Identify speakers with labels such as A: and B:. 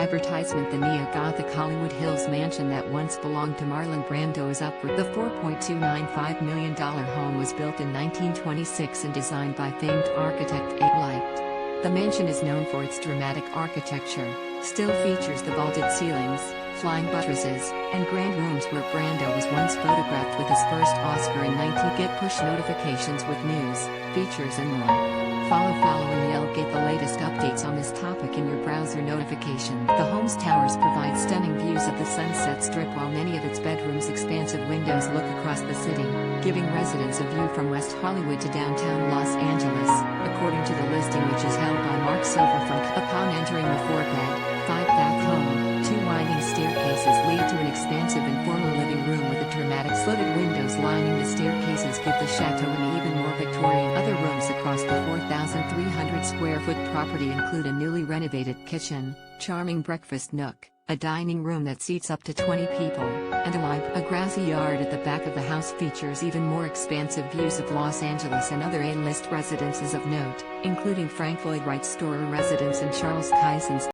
A: advertisement. The neo-Gothic Hollywood Hills mansion that once belonged to Marlon Brando is up for the $4.295 million home was built in 1926 and designed by famed architect A. Light. The mansion is known for its dramatic architecture, still features the vaulted ceilings, flying buttresses, and grand rooms where Brando was once photographed with his first Oscar in 19. Get push notifications with news, features and more. Following Yell get the latest updates on this topic in your browser notification. The home's towers provide stunning views of the Sunset Strip while many of its bedrooms' expansive windows look across the city, giving residents a view from West Hollywood to downtown Los Angeles, according to the listing which is held by Mark Silver from. Upon entering the 4-bed, 5-bath home, 2 winding staircases lead to an expansive and formal living room with a dramatic slitted windows lining the staircases give the chateau an even more Victorian. Other rooms across the 4,300 square foot property include a newly renovated kitchen, charming breakfast nook, a dining room that seats up to 20 people, and a grassy yard at the back of the house features even more expansive views of Los Angeles and other A-list residences of note, including Frank Lloyd Wright's Storer residence and Charles Tyson's